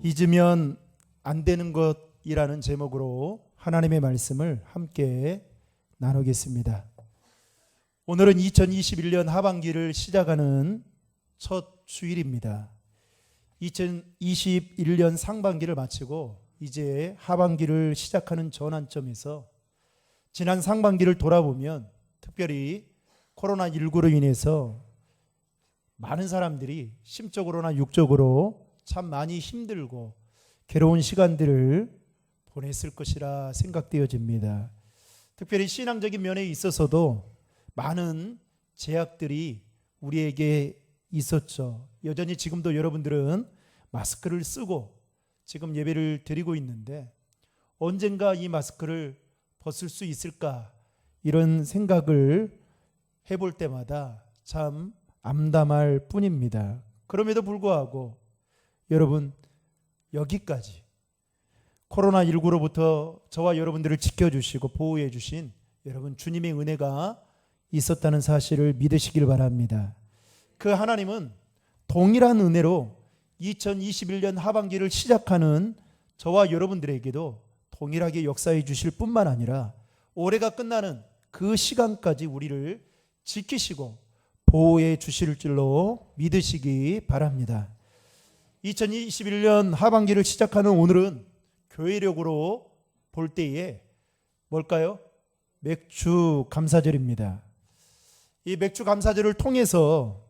잊으면 안 되는 것이라는 제목으로 하나님의 말씀을 함께 나누겠습니다. 오늘은 2021년 하반기를 시작하는 첫 주일입니다. 2021년 상반기를 마치고 이제 하반기를 시작하는 전환점에서 지난 상반기를 돌아보면 특별히 코로나19로 인해서 많은 사람들이 심적으로나 육적으로 참 많이 힘들고 괴로운 시간들을 보냈을 것이라 생각되어집니다. 특별히 신앙적인 면에 있어서도 많은 제약들이 우리에게 있었죠. 여전히 지금도 여러분들은 마스크를 쓰고 지금 예배를 드리고 있는데 언젠가 이 마스크를 벗을 수 있을까 이런 생각을 해볼 때마다 참 암담할 뿐입니다. 그럼에도 불구하고 여러분, 여기까지 코로나19로부터 저와 여러분들을 지켜주시고 보호해 주신 여러분 주님의 은혜가 있었다는 사실을 믿으시길 바랍니다. 그 하나님은 동일한 은혜로 2021년 하반기를 시작하는 저와 여러분들에게도 동일하게 역사해 주실 뿐만 아니라 올해가 끝나는 그 시간까지 우리를 지키시고 보호해 주실 줄로 믿으시기 바랍니다. 2021년 하반기를 시작하는 오늘은 교회력으로 볼 때에 뭘까요? 맥주 감사절입니다. 이 맥주 감사절을 통해서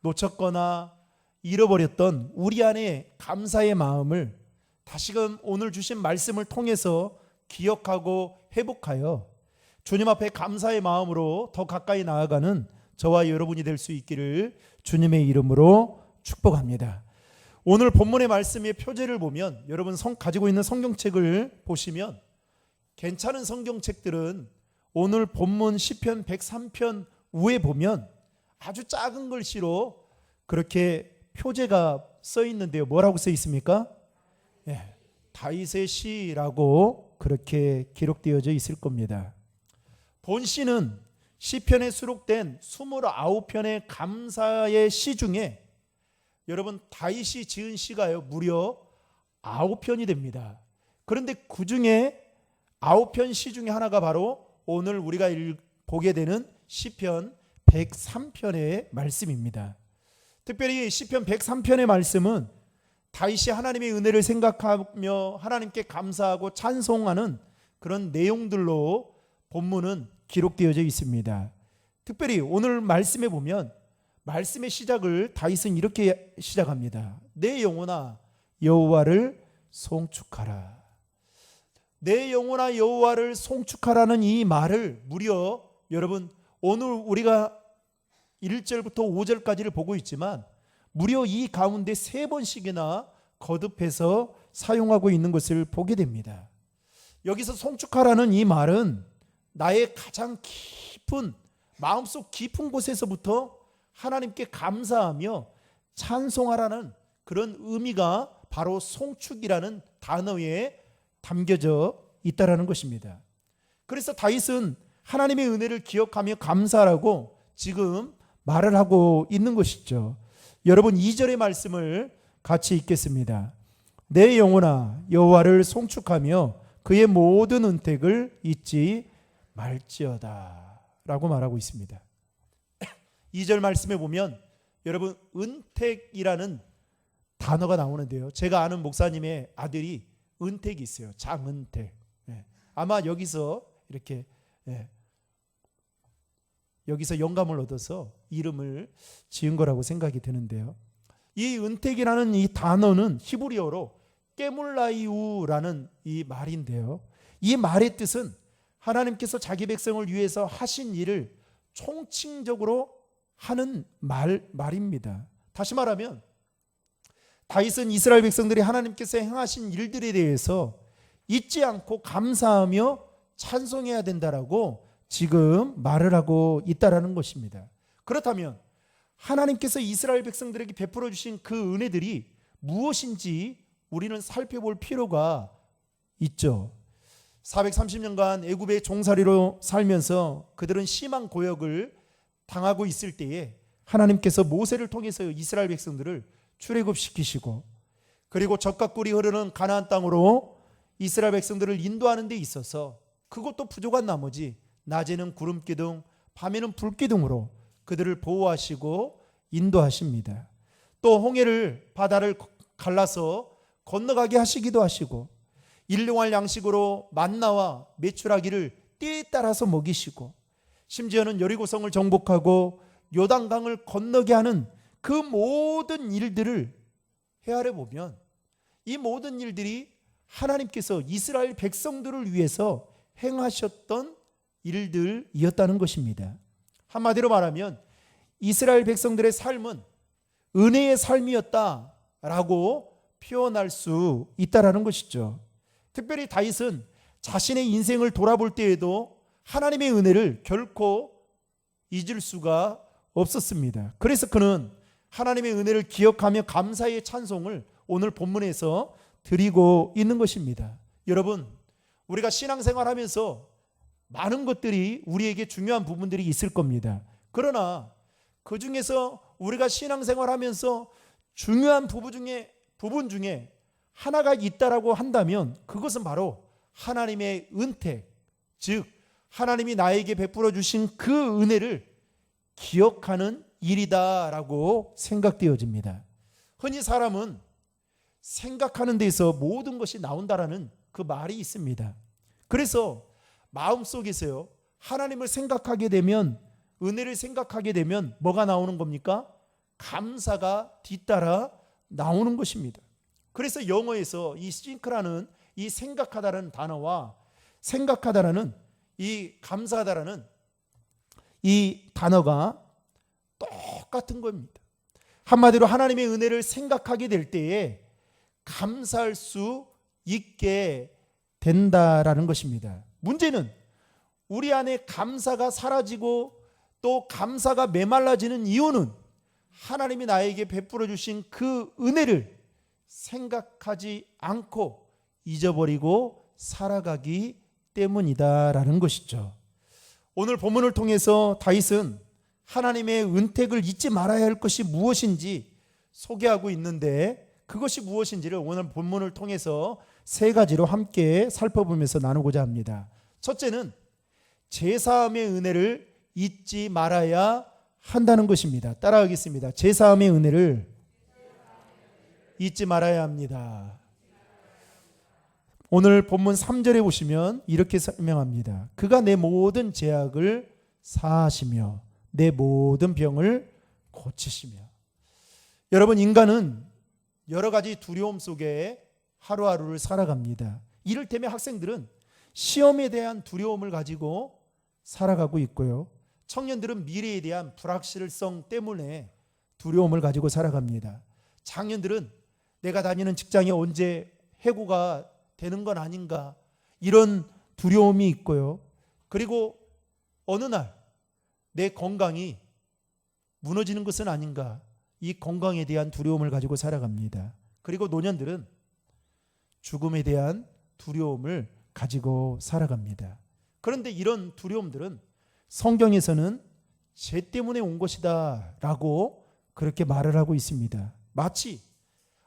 놓쳤거나 잃어버렸던 우리 안에 감사의 마음을 다시금 오늘 주신 말씀을 통해서 기억하고 회복하여 주님 앞에 감사의 마음으로 더 가까이 나아가는 저와 여러분이 될 수 있기를 주님의 이름으로 축복합니다. 오늘 본문의 말씀의 표제를 보면 여러분 가지고 있는 성경책을 보시면 괜찮은 성경책들은 오늘 본문 시편 103편 위에 보면 아주 작은 글씨로 그렇게 표제가 써 있는데요. 뭐라고 써 있습니까? 다윗의 시라고 그렇게 기록되어져 있을 겁니다. 본 시는 시편에 수록된 29편의 감사의 시 중에 여러분 다윗이 지은 시가요 무려 9편이 됩니다. 그런데 그 중에 9편 시 중에 하나가 바로 오늘 우리가 보게 되는 시편 103편의 말씀입니다. 특별히 시편 103편의 말씀은 다윗이 하나님의 은혜를 생각하며 하나님께 감사하고 찬송하는 그런 내용들로 본문은 기록되어져 있습니다. 특별히 오늘 말씀에 보면 말씀의 시작을 다윗은 이렇게 시작합니다. 내 영혼아 여호와를 송축하라. 내 영혼아 여호와를 송축하라는 이 말을 무려 여러분 오늘 우리가 1절부터 5절까지를 보고 있지만 무려 이 가운데 3번씩이나 거듭해서 사용하고 있는 것을 보게 됩니다. 여기서 송축하라는 이 말은 나의 가장 깊은 마음속 깊은 곳에서부터 하나님께 감사하며 찬송하라는 그런 의미가 바로 송축이라는 단어에 담겨져 있다라는 것입니다. 그래서 다윗은 하나님의 은혜를 기억하며 감사하라고 지금 말을 하고 있는 것이죠. 여러분 2절의 말씀을 같이 읽겠습니다. 내 영혼아 여호와를 송축하며 그의 모든 은택을 잊지 말지어다 라고 말하고 있습니다. 2절 말씀에 보면 여러분 은택이라는 단어가 나오는데요. 제가 아는 목사님의 아들이 은택이 있어요. 장은택. 아마 여기서 이렇게 여기서 영감을 얻어서 이름을 지은 거라고 생각이 드는데요. 이 은택이라는 이 단어는 히브리어로 깨물라이우라는 이 말인데요. 이 말의 뜻은 하나님께서 자기 백성을 위해서 하신 일을 총칭적으로 하는 말입니다. 다시 말하면 다윗은 이스라엘 백성들이 하나님께서 행하신 일들에 대해서 잊지 않고 감사하며 찬송해야 된다라고 지금 말을 하고 있다라는 것입니다. 그렇다면 하나님께서 이스라엘 백성들에게 베풀어 주신 그 은혜들이 무엇인지 우리는 살펴볼 필요가 있죠. 430년간 애굽의 종살이로 살면서 그들은 심한 고역을 당하고 있을 때에 하나님께서 모세를 통해서 이스라엘 백성들을 출애굽시키시고 그리고 젖과 꿀이 흐르는 가나안 땅으로 이스라엘 백성들을 인도하는 데 있어서 그것도 부족한 나머지 낮에는 구름 기둥, 밤에는 불 기둥으로 그들을 보호하시고 인도하십니다. 또 홍해를 바다를 갈라서 건너가게 하시기도 하시고 일용할 양식으로 만나와 메추라기를 때에 따라서 먹이시고 심지어는 여리고성을 정복하고 요단강을 건너게 하는 그 모든 일들을 헤아려 보면 이 모든 일들이 하나님께서 이스라엘 백성들을 위해서 행하셨던 일들이었다는 것입니다. 한마디로 말하면 이스라엘 백성들의 삶은 은혜의 삶이었다라고 표현할 수 있다라는 것이죠. 특별히 다윗은 자신의 인생을 돌아볼 때에도 하나님의 은혜를 결코 잊을 수가 없었습니다. 그래서 그는 하나님의 은혜를 기억하며 감사의 찬송을 오늘 본문에서 드리고 있는 것입니다. 여러분, 우리가 신앙생활하면서 많은 것들이 우리에게 중요한 부분들이 있을 겁니다. 그러나 그 중에서 우리가 신앙생활하면서 중요한 부분 중에 하나가 있다라고 한다면 그것은 바로 하나님의 은택, 즉 하나님이 나에게 베풀어 주신 그 은혜를 기억하는 일이다라고 생각되어집니다. 흔히 사람은 생각하는 데서 모든 것이 나온다라는 그 말이 있습니다. 그래서 마음속에서요, 하나님을 생각하게 되면, 은혜를 생각하게 되면 뭐가 나오는 겁니까? 감사가 뒤따라 나오는 것입니다. 그래서 영어에서 이 think라는 이 생각하다라는 단어와 생각하다라는 이 감사하다라는 이 단어가 똑같은 겁니다. 한마디로 하나님의 은혜를 생각하게 될 때에 감사할 수 있게 된다라는 것입니다. 문제는 우리 안에 감사가 사라지고 또 감사가 메말라지는 이유는 하나님이 나에게 베풀어 주신 그 은혜를 생각하지 않고 잊어버리고 살아가기 때문이다라는 것이죠. 오늘 본문을 통해서 다윗은 하나님의 은택을 잊지 말아야 할 것이 무엇인지 소개하고 있는데 그것이 무엇인지를 오늘 본문을 통해서 세 가지로 함께 살펴보면서 나누고자 합니다. 첫째는 제사함의 은혜를 잊지 말아야 한다는 것입니다. 따라하겠습니다. 제사함의 은혜를 잊지 말아야 합니다. 오늘 본문 3절에 보시면 이렇게 설명합니다. 그가 내 모든 죄악을 사하시며 내 모든 병을 고치시며. 여러분, 인간은 여러 가지 두려움 속에 하루하루를 살아갑니다. 이를테면 학생들은 시험에 대한 두려움을 가지고 살아가고 있고요. 청년들은 미래에 대한 불확실성 때문에 두려움을 가지고 살아갑니다. 장년들은 내가 다니는 직장이 언제 해고가 되는 건 아닌가, 이런 두려움이 있고요. 그리고 어느 날 내 건강이 무너지는 것은 아닌가, 이 건강에 대한 두려움을 가지고 살아갑니다. 그리고 노년들은 죽음에 대한 두려움을 가지고 살아갑니다. 그런데 이런 두려움들은 성경에서는 죄 때문에 온 것이다 라고 그렇게 말을 하고 있습니다. 마치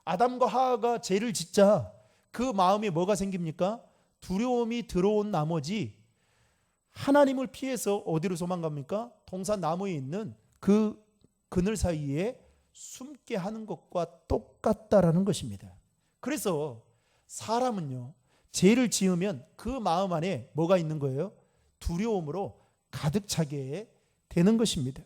아담과 하와가 죄를 짓자 그 마음에 뭐가 생깁니까? 두려움이 들어온 나머지 하나님을 피해서 어디로 도망갑니까? 동산 나무에 있는 그 그늘 사이에 숨게 하는 것과 똑같다라는 것입니다. 그래서 사람은요, 죄를 지으면 그 마음 안에 뭐가 있는 거예요? 두려움으로 가득 차게 되는 것입니다.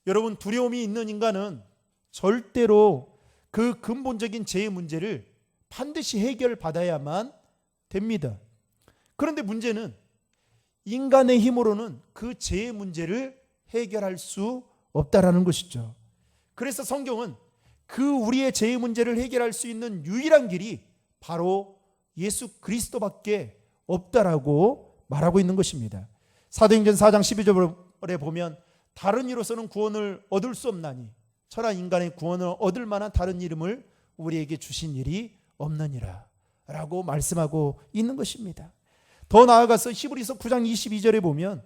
여러분, 두려움이 있는 인간은 절대로 그 근본적인 죄의 문제를 반드시 해결받아야만 됩니다. 그런데 문제는 인간의 힘으로는 그 죄의 문제를 해결할 수 없다라는 것이죠. 그래서 성경은 그 우리의 죄의 문제를 해결할 수 있는 유일한 길이 바로 예수 그리스도밖에 없다라고 말하고 있는 것입니다. 사도행전 4장 12절에 보면 다른 이로서는 구원을 얻을 수 없나니 천하 인간의 구원을 얻을 만한 다른 이름을 우리에게 주신 일이 없느니라 라고 말씀하고 있는 것입니다. 더 나아가서 히브리서 9장 22절에 보면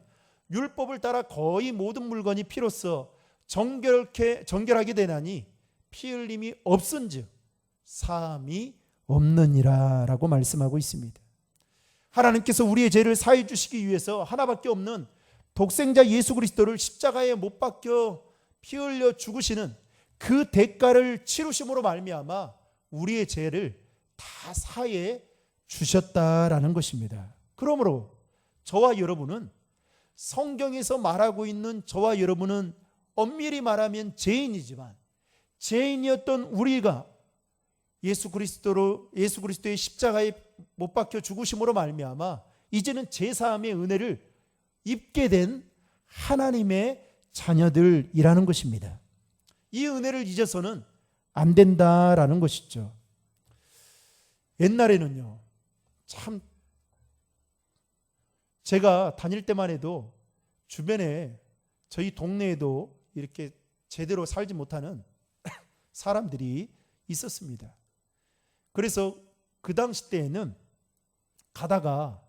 율법을 따라 거의 모든 물건이 피로써 정결하게 되나니 피 흘림이 없은즉 사함이 없느니라 라고 말씀하고 있습니다. 하나님께서 우리의 죄를 사해 주시기 위해서 하나밖에 없는 독생자 예수 그리스도를 십자가에 못 박혀 피 흘려 죽으시는 그 대가를 치르심으로 말미암아 우리의 죄를 다 사해 주셨다라는 것입니다. 그러므로 저와 여러분은, 성경에서 말하고 있는 저와 여러분은 엄밀히 말하면 죄인이지만, 죄인이었던 우리가 예수 그리스도의 십자가에 못 박혀 죽으심으로 말미암아 이제는 제사함의 은혜를 입게 된 하나님의 자녀들이라는 것입니다. 이 은혜를 잊어서는 안 된다라는 것이죠. 옛날에는요, 참 제가 다닐 때만 해도 주변에, 저희 동네에도 이렇게 제대로 살지 못하는 사람들이 있었습니다. 그래서 그 당시 때에는 가다가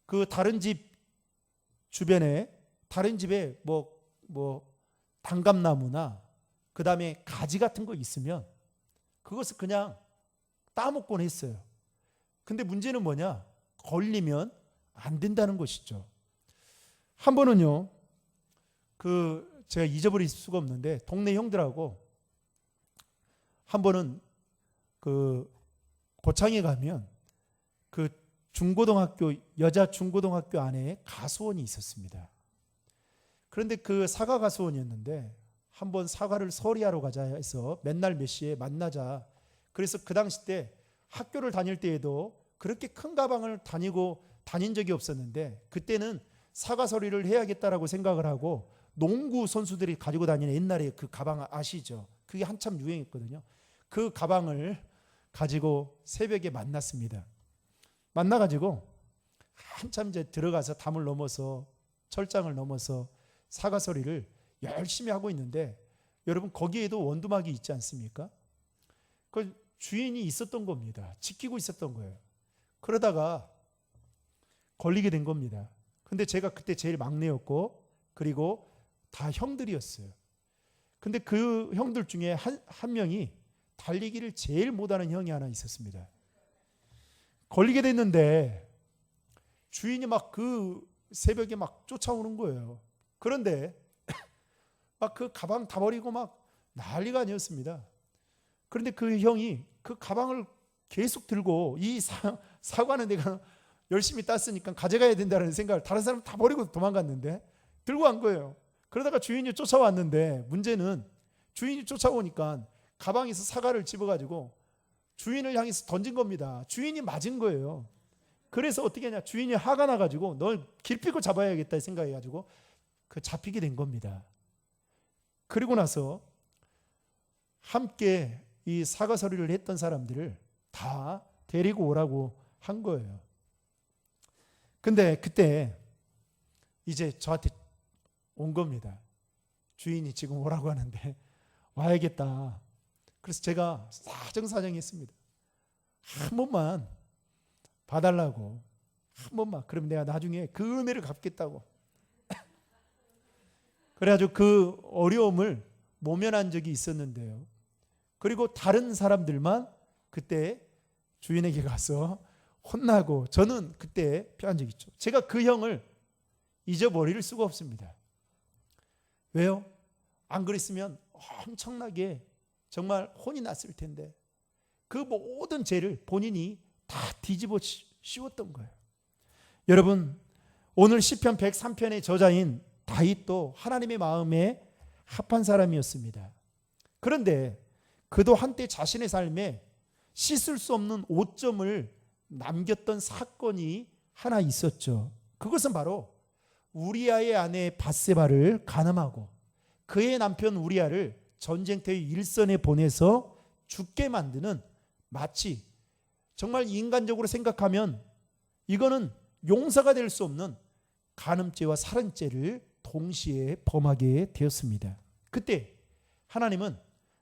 그 다른 집 주변에, 다른 집에 뭐 단감나무나 그 다음에 가지 같은 거 있으면 그것을 그냥 따먹곤 했어요. 근데 문제는 뭐냐? 걸리면 안 된다는 것이죠. 한 번은요, 제가 잊어버릴 수가 없는데, 동네 형들하고 한 번은 고창에 가면 그 중고등학교, 여자 중고등학교 안에 가수원이 있었습니다. 그런데 그 사과 가수원이었는데 한 번 사과를 서리하러 가자 해서 맨날 몇 시에 만나자. 그래서 그 당시 때 학교를 다닐 때에도 그렇게 큰 가방을 다닌 적이 없었는데, 그때는 사과 서리를 해야겠다라고 생각을 하고 농구 선수들이 가지고 다니는 옛날에 그 가방 아시죠? 그게 한참 유행했거든요. 그 가방을 가지고 새벽에 만났습니다. 만나가지고 한참 이제 들어가서 담을 넘어서, 철장을 넘어서 사과 서리를 열심히 하고 있는데, 여러분 거기에도 원두막이 있지 않습니까? 그 주인이 있었던 겁니다. 지키고 있었던 거예요. 그러다가 걸리게 된 겁니다. 근데 제가 그때 제일 막내였고, 그리고 다 형들이었어요. 근데 그 형들 중에 한 명이 달리기를 제일 못하는 형이 하나 있었습니다. 걸리게 됐는데 주인이 막 그 새벽에 막 쫓아오는 거예요. 그런데 막 그 가방 다 버리고 막 난리가 아니었습니다. 그런데 그 형이 그 가방을 계속 들고, 이 사과는 내가 열심히 땄으니까 가져가야 된다는 생각을, 다른 사람 다 버리고 도망갔는데 들고 간 거예요. 그러다가 주인이 쫓아왔는데, 문제는 주인이 쫓아오니까 가방에서 사과를 집어가지고 주인을 향해서 던진 겁니다. 주인이 맞은 거예요. 그래서 어떻게 하냐, 주인이 화가 나가지고 널 길피고 잡아야겠다 생각해가지고 잡히게 된 겁니다. 그리고 나서 함께 이 사과 서리를 했던 사람들을 다 데리고 오라고 한 거예요. 근데 그때 이제 저한테 온 겁니다. 주인이 지금 오라고 하는데 와야겠다. 그래서 제가 사정사정했습니다. 한 번만 봐달라고, 한 번만. 그럼 내가 나중에 그 은혜를 갚겠다고. 그래가지고 그 어려움을 모면한 적이 있었는데요. 그리고 다른 사람들만 그때 주인에게 가서 혼나고, 저는 그때 피한 적이 있죠. 제가 그 형을 잊어버릴 수가 없습니다. 왜요? 안 그랬으면 엄청나게 정말 혼이 났을 텐데, 그 모든 죄를 본인이 다 뒤집어 씌웠던 거예요. 여러분, 오늘 시편 103편의 저자인 다윗도 하나님의 마음에 합한 사람이었습니다. 그런데 그도 한때 자신의 삶에 씻을 수 없는 오점을 남겼던 사건이 하나 있었죠. 그것은 바로 우리아의 아내 밧세바를 간음하고 그의 남편 우리아를 전쟁터의 일선에 보내서 죽게 만드는, 마치 정말 인간적으로 생각하면 이거는 용서가 될 수 없는 간음죄와 살인죄를 동시에 범하게 되었습니다. 그때 하나님은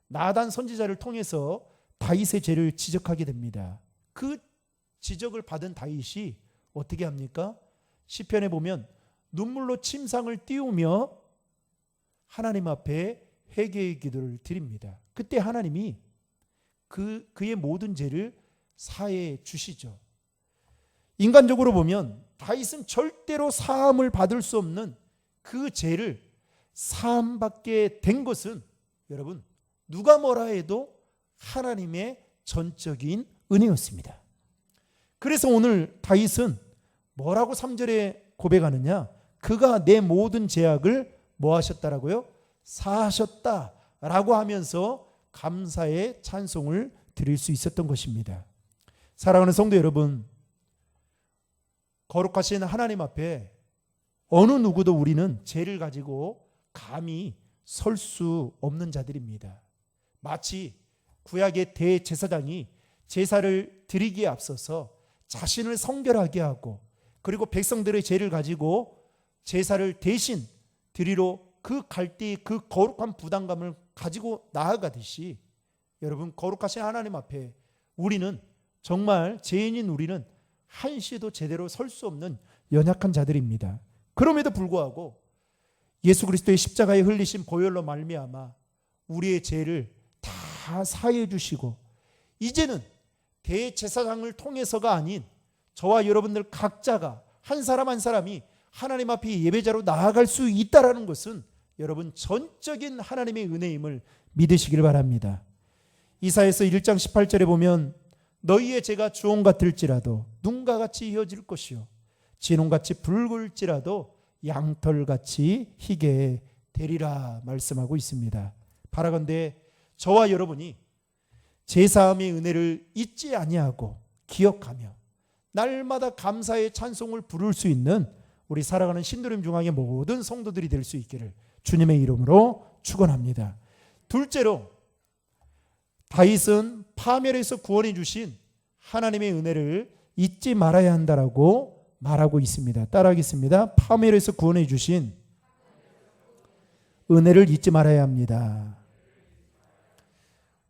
나단 선지자를 통해서 다윗의 죄를 지적하게 됩니다. 그 지적을 받은 다윗이 어떻게 합니까? 시편에 보면 눈물로 침상을 띄우며 하나님 앞에 회개의 기도를 드립니다. 그때 하나님이 그의 모든 죄를 사해 주시죠. 인간적으로 보면 다윗은 절대로 사함을 받을 수 없는 그 죄를 사함받게 된 것은 여러분 누가 뭐라 해도 하나님의 전적인 은혜였습니다. 그래서 오늘 다윗은 뭐라고 3절에 고백하느냐? 그가 내 모든 죄악을 뭐 하셨다라고요? 사하셨다라고 하면서 감사의 찬송을 드릴 수 있었던 것입니다. 사랑하는 성도 여러분, 거룩하신 하나님 앞에 어느 누구도 우리는 죄를 가지고 감히 설 수 없는 자들입니다. 마치 구약의 대제사장이 제사를 드리기에 앞서서 자신을 성결하게 하고 그리고 백성들의 죄를 가지고 제사를 대신 드리러 그 갈 때 그 거룩한 부담감을 가지고 나아가듯이 여러분 거룩하신 하나님 앞에 우리는 정말 죄인인 우리는 한시도 제대로 설 수 없는 연약한 자들입니다. 그럼에도 불구하고 예수 그리스도의 십자가에 흘리신 보혈로 말미암아 우리의 죄를 다 사해 주시고 이제는 대제사장을 통해서가 아닌 저와 여러분들 각자가 한 사람 한 사람이 하나님 앞에 예배자로 나아갈 수 있다라는 것은 여러분 전적인 하나님의 은혜임을 믿으시길 바랍니다. 이사야서 1장 18절에 보면 너희의 죄가 주홍 같을지라도 눈과 같이 이어질 것이요 진홍같이 붉을지라도 양털같이 희게 되리라 말씀하고 있습니다. 바라건대 저와 여러분이 제사함의 은혜를 잊지 아니하고 기억하며 날마다 감사의 찬송을 부를 수 있는 우리 살아가는 신도림 중앙의 모든 성도들이 될 수 있기를 주님의 이름으로 축원합니다. 둘째로 다윗은 파멸에서 구원해 주신 하나님의 은혜를 잊지 말아야 한다라고 말하고 있습니다. 따라하겠습니다. 파멸에서 구원해 주신 은혜를 잊지 말아야 합니다.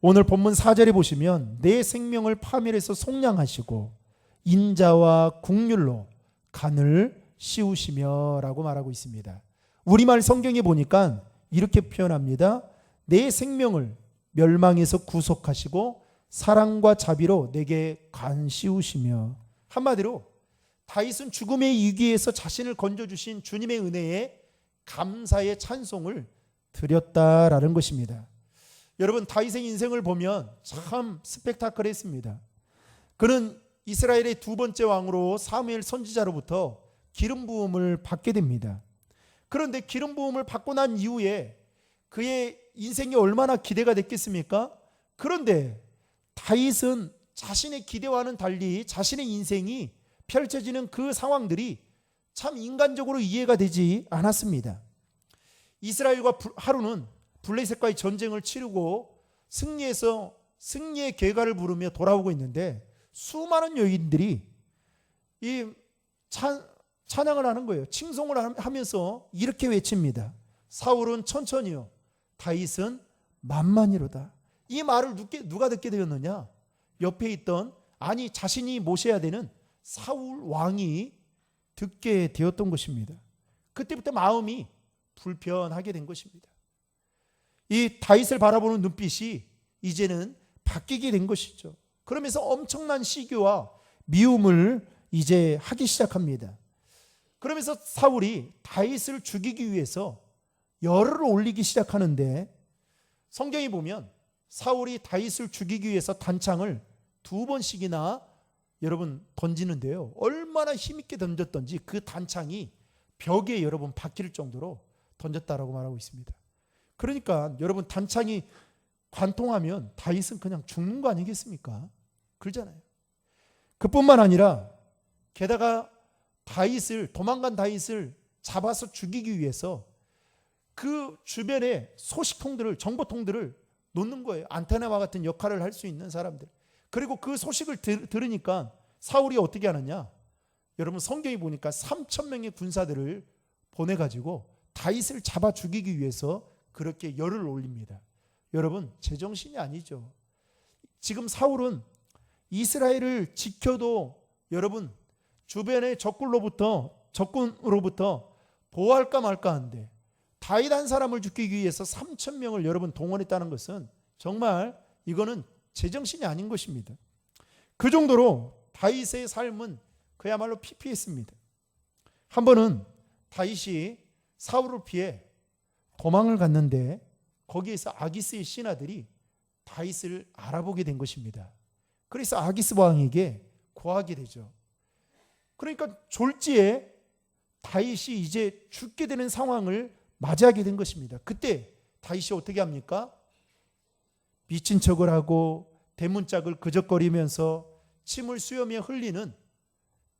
오늘 본문 4절에 보시면 내 생명을 파멸에서 속량하시고 인자와 국률로 간을 씌우시며 라고 말하고 있습니다. 우리말 성경에 보니까 이렇게 표현합니다. 내 생명을 멸망에서 구속하시고 사랑과 자비로 내게 간 씌우시며. 한마디로 다윗은 죽음의 위기에서 자신을 건져주신 주님의 은혜에 감사의 찬송을 드렸다라는 것입니다. 여러분 다윗의 인생을 보면 참 스펙타클했습니다. 그는 이스라엘의 두 번째 왕으로 사무엘 선지자로부터 기름 부음을 받게 됩니다. 그런데 기름 부음을 받고 난 이후에 그의 인생이 얼마나 기대가 됐겠습니까? 그런데 다윗은 자신의 기대와는 달리 자신의 인생이 펼쳐지는 그 상황들이 참 인간적으로 이해가 되지 않았습니다. 이스라엘과 하루는 블레셋과의 전쟁을 치르고 승리해서 승리의 괴가를 부르며 돌아오고 있는데 수많은 여인들이 이 찬양을 하는 거예요. 칭송을 하면서 이렇게 외칩니다. 사울은 천천히요 다윗은 만만히로다. 이 말을 누가 듣게 되었느냐? 옆에 있던 아니 자신이 모셔야 되는 사울 왕이 듣게 되었던 것입니다. 그때부터 마음이 불편하게 된 것입니다. 이 다윗을 바라보는 눈빛이 이제는 바뀌게 된 것이죠. 그러면서 엄청난 시기와 미움을 이제 하기 시작합니다. 그러면서 사울이 다윗을 죽이기 위해서 열을 올리기 시작하는데 성경에 보면 사울이 다윗을 죽이기 위해서 단창을 2번씩이나 여러분 던지는데요. 얼마나 힘있게 던졌던지 그 단창이 벽에 여러분 박힐 정도로 던졌다라고 말하고 있습니다. 그러니까 여러분 단창이 관통하면 다윗은 그냥 죽는 거 아니겠습니까? 그러잖아요. 그뿐만 아니라 게다가 도망간 다윗을 잡아서 죽이기 위해서 그 주변에 소식통들을 정보통들을 놓는 거예요. 안테나와 같은 역할을 할 수 있는 사람들. 그리고 그 소식을 들으니까 사울이 어떻게 하느냐? 여러분 성경에 보니까 3,000명의 군사들을 보내가지고 다윗을 잡아 죽이기 위해서 그렇게 열을 올립니다. 여러분 제정신이 아니죠. 지금 사울은 이스라엘을 지켜도 여러분 주변의 적군으로부터 보호할까 말까 하는데 다윗 한 사람을 죽이기 위해서 3,000명을 여러분 동원했다는 것은 정말 이거는 제정신이 아닌 것입니다. 그 정도로 다윗의 삶은 그야말로 피폐했습니다. 한 번은 다윗이 사울을 피해 도망을 갔는데 거기에서 아기스의 신하들이 다윗을 알아보게 된 것입니다. 그래서 아기스 왕에게 고하게 되죠. 그러니까 졸지에 다윗이 이제 죽게 되는 상황을 맞이하게 된 것입니다. 그때 다윗이 어떻게 합니까? 미친 척을 하고 대문짝을 그적거리면서 침을 수염에 흘리는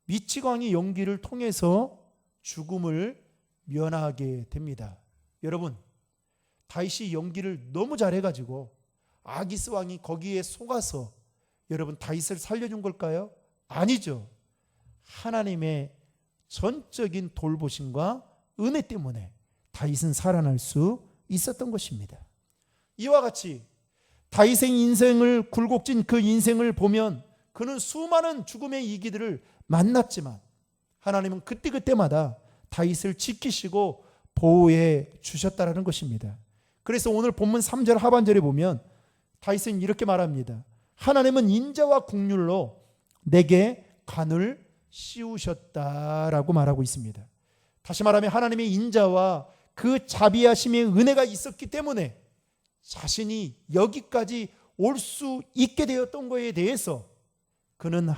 미치광이 연기를 통해서 죽음을 면하게 됩니다. 여러분, 다윗이 연기를 너무 잘해가지고 아기스 왕이 거기에 속아서 여러분 다윗을 살려준 걸까요? 아니죠. 하나님의 전적인 돌보심과 은혜 때문에 다윗은 살아날 수 있었던 것입니다. 이와 같이 다윗의 인생을 굴곡진 그 인생을 보면 그는 수많은 죽음의 이기들을 만났지만 하나님은 그때그때마다 다윗을 지키시고 보호해 주셨다라는 것입니다. 그래서 오늘 본문 3절 하반절에 보면 다윗은 이렇게 말합니다. 하나님은 인자와 국률로 내게 관을 씌우셨다라고 말하고 있습니다. 다시 말하면 하나님의 인자와 그 자비하심의 은혜가 있었기 때문에 자신이 여기까지 올 수 있게 되었던 것에 대해서 그는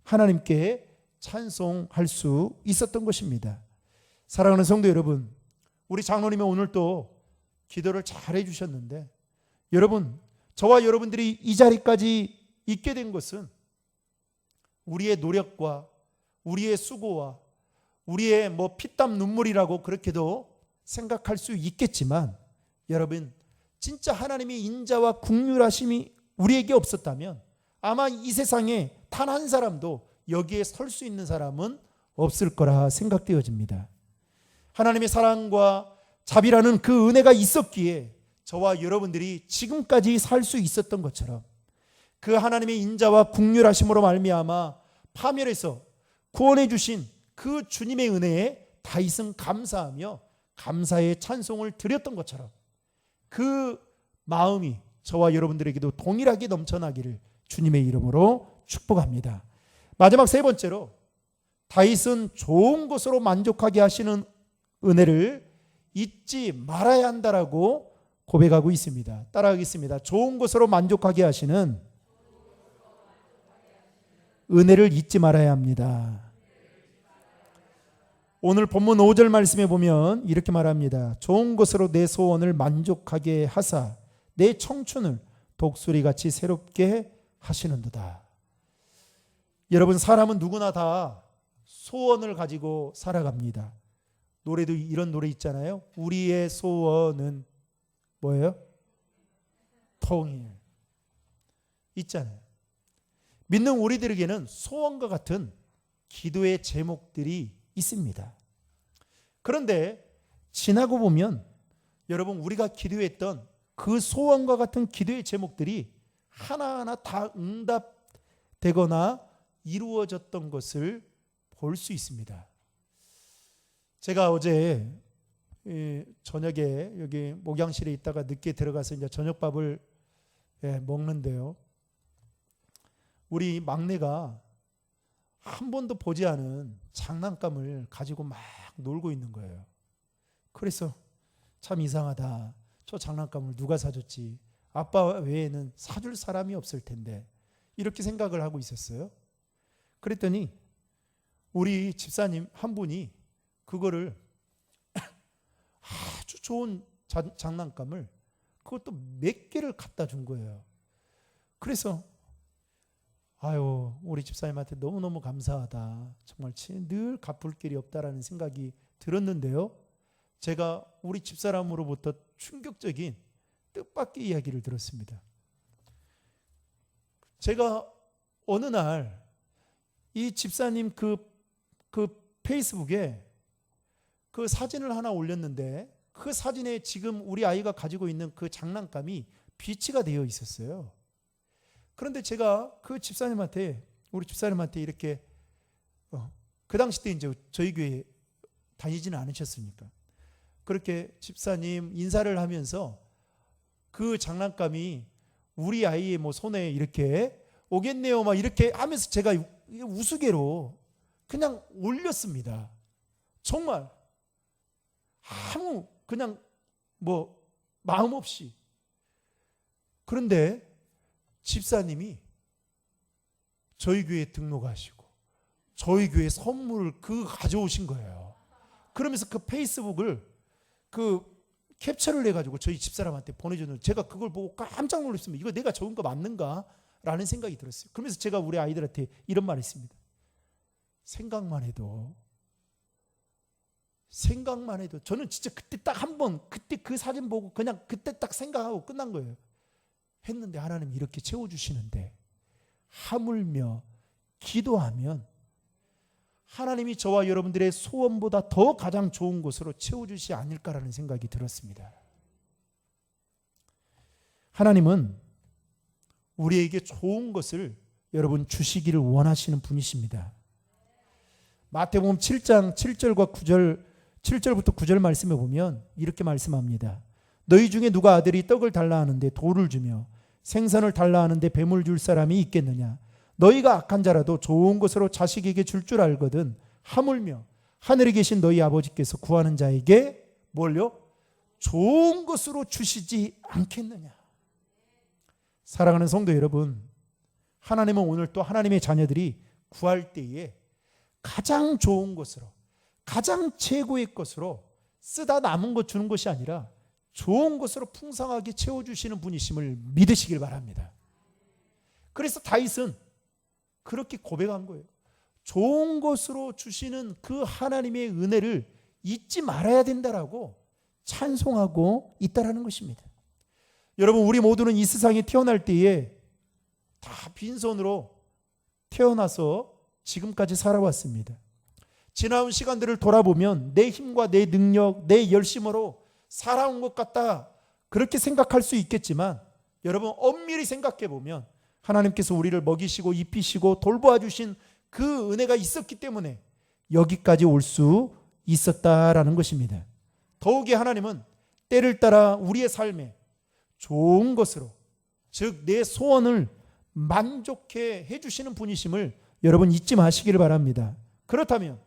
하나님께 찬송할 수 있었던 것입니다. 사랑하는 성도 여러분, 우리 장로님이 오늘 또 기도를 잘 해주셨는데 여러분, 저와 여러분들이 이 자리까지 있게 된 것은 우리의 노력과 우리의 수고와 우리의 피땀 눈물이라고 그렇게도 생각할 수 있겠지만 여러분, 진짜 하나님의 인자와 긍휼하심이 우리에게 없었다면 아마 이 세상에 단 한 사람도 여기에 설 수 있는 사람은 없을 거라 생각되어집니다. 하나님의 사랑과 자비라는 그 은혜가 있었기에 저와 여러분들이 지금까지 살 수 있었던 것처럼 그 하나님의 인자와 긍휼하심으로 말미암아 파멸에서 구원해 주신 그 주님의 은혜에 다윗은 감사하며 감사의 찬송을 드렸던 것처럼 그 마음이 저와 여러분들에게도 동일하게 넘쳐나기를 주님의 이름으로 축복합니다. 마지막 세 번째로 다윗은 좋은 것으로 만족하게 하시는 은혜를 잊지 말아야 한다라고 고백하고 있습니다. 따라하겠습니다. 좋은 것으로 만족하게 하시는 은혜를 잊지 말아야 합니다. 오늘 본문 5절 말씀에 보면 이렇게 말합니다. 좋은 것으로 내 소원을 만족하게 하사 내 청춘을 독수리같이 새롭게 하시는도다. 여러분, 사람은 누구나 다 소원을 가지고 살아갑니다. 노래도 이런 노래 있잖아요. 우리의 소원은 뭐예요? 통일. 있잖아요. 믿는 우리들에게는 소원과 같은 기도의 제목들이 있습니다. 그런데 지나고 보면 여러분, 우리가 기도했던 그 소원과 같은 기도의 제목들이 하나하나 다 응답되거나 이루어졌던 것을 볼 수 있습니다. 제가 어제 저녁에 여기 목양실에 있다가 늦게 들어가서 이제 저녁밥을 먹는데요. 우리 막내가 한 번도 보지 않은 장난감을 가지고 막 놀고 있는 거예요. 그래서 참 이상하다. 저 장난감을 누가 사줬지? 아빠 외에는 사줄 사람이 없을 텐데 이렇게 생각을 하고 있었어요. 그랬더니 우리 집사님 한 분이 그거를 아주 좋은 장난감을 그것도 몇 개를 갖다 준 거예요. 그래서 아유, 우리 집사님한테 너무너무 감사하다. 정말 늘 갚을 길이 없다라는 생각이 들었는데요. 제가 우리 집사람으로부터 충격적인 뜻밖의 이야기를 들었습니다. 제가 어느 날 이 집사님 그 페이스북에 그 사진을 하나 올렸는데 그 사진에 지금 우리 아이가 가지고 있는 그 장난감이 비치가 되어 있었어요. 그런데 제가 그 집사님한테, 우리 집사님한테 이렇게 그 당시 때 이제 저희 교회 다니지는 않으셨으니까 그렇게 집사님 인사를 하면서 그 장난감이 우리 아이의 뭐 손에 이렇게 오겠네요 막 이렇게 하면서 제가 우스개로 그냥 올렸습니다. 정말 아무 그냥 뭐 마음 없이. 그런데 집사님이 저희 교회에 등록하시고 저희 교회 선물을 가져오신 거예요. 그러면서 그 페이스북을 캡처를 해가지고 저희 집사람한테 보내줬는데 제가 그걸 보고 깜짝 놀랐습니다. 이거 내가 적은 거 맞는가? 라는 생각이 들었어요. 그러면서 제가 우리 아이들한테 이런 말을 했습니다. 생각만 해도 저는 진짜 그때 딱 한 번 그때 그 사진 보고 그냥 그때 딱 생각하고 끝난 거예요. 했는데 하나님이 이렇게 채워주시는데 하물며 기도하면 하나님이 저와 여러분들의 소원보다 더 가장 좋은 곳으로 채워주시지 않을까라는 생각이 들었습니다. 하나님은 우리에게 좋은 것을 여러분 주시기를 원하시는 분이십니다. 마태복음 7장 7절부터 9절 말씀에 보면 이렇게 말씀합니다. 너희 중에 누가 아들이 떡을 달라 하는데 돌을 주며 생선을 달라 하는데 뱀을 줄 사람이 있겠느냐? 너희가 악한 자라도 좋은 것으로 자식에게 줄 알거든 하물며 하늘에 계신 너희 아버지께서 구하는 자에게 뭘요? 좋은 것으로 주시지 않겠느냐? 사랑하는 성도 여러분, 하나님은 오늘 또 하나님의 자녀들이 구할 때에 가장 좋은 것으로 가장 최고의 것으로 쓰다 남은 것 주는 것이 아니라 좋은 것으로 풍성하게 채워주시는 분이심을 믿으시길 바랍니다. 그래서 다윗은 그렇게 고백한 거예요. 좋은 것으로 주시는 그 하나님의 은혜를 잊지 말아야 된다라고 찬송하고 있다라는 것입니다. 여러분, 우리 모두는 이 세상에 태어날 때에 다 빈손으로 태어나서 지금까지 살아왔습니다. 지나온 시간들을 돌아보면 내 힘과 내 능력, 내 열심으로 살아온 것 같다 그렇게 생각할 수 있겠지만 여러분 엄밀히 생각해 보면 하나님께서 우리를 먹이시고 입히시고 돌보아 주신 그 은혜가 있었기 때문에 여기까지 올 수 있었다라는 것입니다. 더욱이 하나님은 때를 따라 우리의 삶에 좋은 것으로 즉 내 소원을 만족해 해주시는 분이심을 여러분 잊지 마시기를 바랍니다. 그렇다면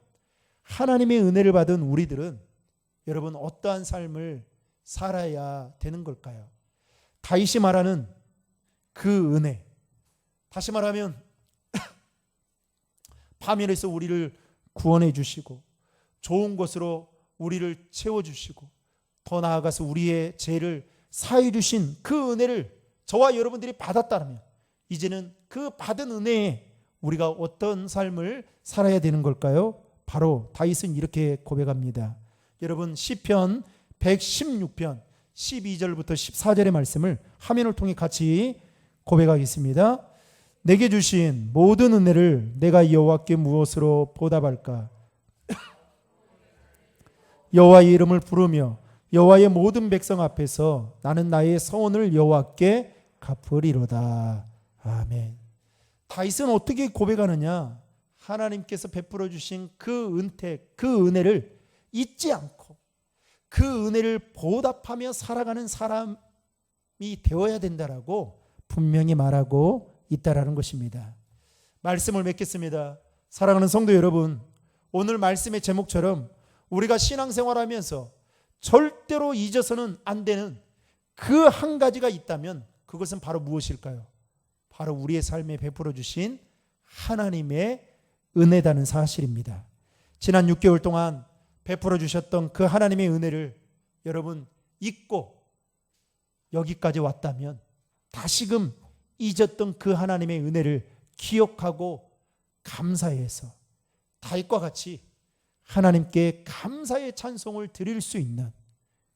하나님의 은혜를 받은 우리들은 여러분 어떠한 삶을 살아야 되는 걸까요? 다윗이 말하는 그 은혜, 다시 말하면 파멸에서 우리를 구원해 주시고 좋은 것으로 우리를 채워주시고 더 나아가서 우리의 죄를 사해 주신 그 은혜를 저와 여러분들이 받았다면 이제는 그 받은 은혜에 우리가 어떤 삶을 살아야 되는 걸까요? 바로 다윗은 이렇게 고백합니다. 여러분 시편 116편 12절부터 14절의 말씀을 화면을 통해 같이 고백하겠습니다. 내게 주신 모든 은혜를 내가 여호와께 무엇으로 보답할까? 여호와의 이름을 부르며 여호와의 모든 백성 앞에서 나는 나의 서원을 여호와께 갚으리로다. 아멘. 다윗은 어떻게 고백하느냐? 하나님께서 베풀어 주신 그 은택, 그 은혜를 잊지 않고 그 은혜를 보답하며 살아가는 사람이 되어야 된다라고 분명히 말하고 있다라는 것입니다. 말씀을 맺겠습니다. 사랑하는 성도 여러분, 오늘 말씀의 제목처럼 우리가 신앙생활하면서 절대로 잊어서는 안 되는 그 한 가지가 있다면 그것은 바로 무엇일까요? 바로 우리의 삶에 베풀어 주신 하나님의 은혜다는 사실입니다. 지난 6개월 동안 베풀어 주셨던 그 하나님의 은혜를 여러분 잊고 여기까지 왔다면 다시금 잊었던 그 하나님의 은혜를 기억하고 감사해서 다윗과 같이 하나님께 감사의 찬송을 드릴 수 있는,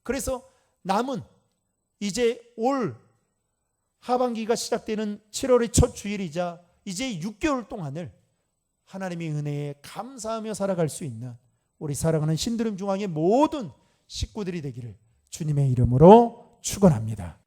그래서 남은 이제 올 하반기가 시작되는 7월의 첫 주일이자 이제 6개월 동안을 하나님의 은혜에 감사하며 살아갈 수 있는 우리 사랑하는 신드림 중앙의 모든 식구들이 되기를 주님의 이름으로 축원합니다.